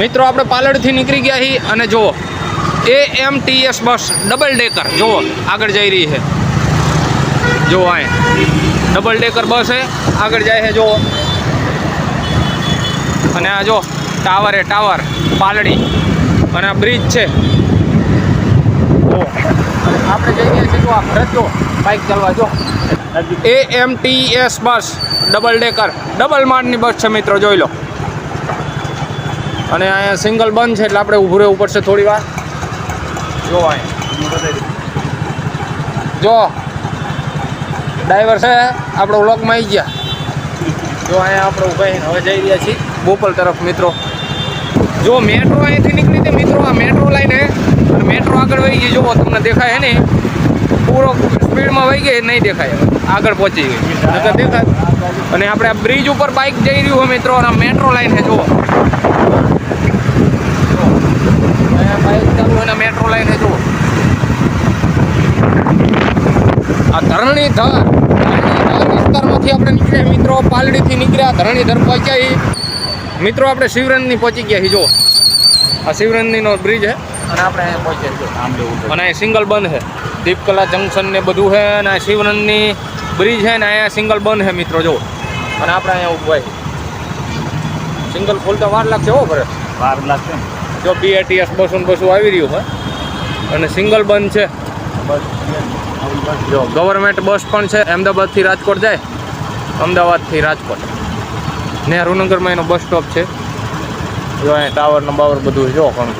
મિત્રો આપણે પાલડથી નીકળી ગયા છીએ અને જુઓ AMTS બસ ડબલ ડેકર જુઓ આગળ જઈ રહી છે. જુઓ અહીંયા ડબલ ડેકર બસ છે આગળ જાય છે જુઓ. અને આ જો ટાવર પાલડી અને આ બ્રિજ છે. આપણે જઈ ગયા છીએ જો આ ભરત જો બાઇક ચાલવા જો AMTS બસ ડબલ ડેકર ડબલ માળની બસ છે મિત્રો જોઈ લો. અને અહીંયા સિંગલ બંધ છે એટલે આપણે ઊભું રહેવું પડશે થોડી વાર. જો અહીંયા જો ડ્રાઈવર છે આપણે વ્લોગમાં આવી ગયા. જો અહીંયા આપણે ઊભા હવે જઈ રહ્યા છીએ બોપલ તરફ મિત્રો. જો મેટ્રો અહીંથી નીકળી હતી મિત્રો આ મેટ્રો લાઈન હે અને મેટ્રો આગળ વહી ગઈ જુઓ તમને દેખાય હે ને પૂરો સ્પીડમાં વહી ગઈ નહીં દેખાય આગળ પહોંચી ગઈ નકર દેખાય. અને આપણે આ બ્રિજ ઉપર બાઇક જઈ રહ્યું હોય મિત્રો અને મેટ્રો લાઈન છે જુઓ બાઇક ચાલુ અને મેટ્રો લાઈન છે જુઓ. આ ધરણીધર વિસ્તારમાંથી આપણે નીકળ્યા મિત્રો પાલડીથી નીકળ્યા ધરણીધર પહોંચ્યા મિત્રો. આપણે શિવરંજની પહોંચી ગયા છીએ જો આ શિવરંજનીનો બ્રિજ છે અને આપણે અહીંયા પહોંચ્યા છીએ અને અહીંયા સિંગલ બંધ છે દીપકલા જંકશન ને બધું છે અને આ શિવરંજની બ્રિજ છે ને અહીંયા સિંગલ બંધ છે મિત્રો જો. અને આપણે અહીંયા ઊભા સિંગલ ખોલતા વાર લાગશે હો ભરે વાર લાગશે જો BATS બસો આવી રહ્યું હોય અને સિંગલ બંધ છે. જો ગવર્મેન્ટ બસ પણ છે અમદાવાદથી રાજકોટ જાય અમદાવાદથી રાજકોટ નહેરુનગરમાં એનો બસ સ્ટોપ છે. જો અહીંયા ટાવર બાવર બધું જો ઘણું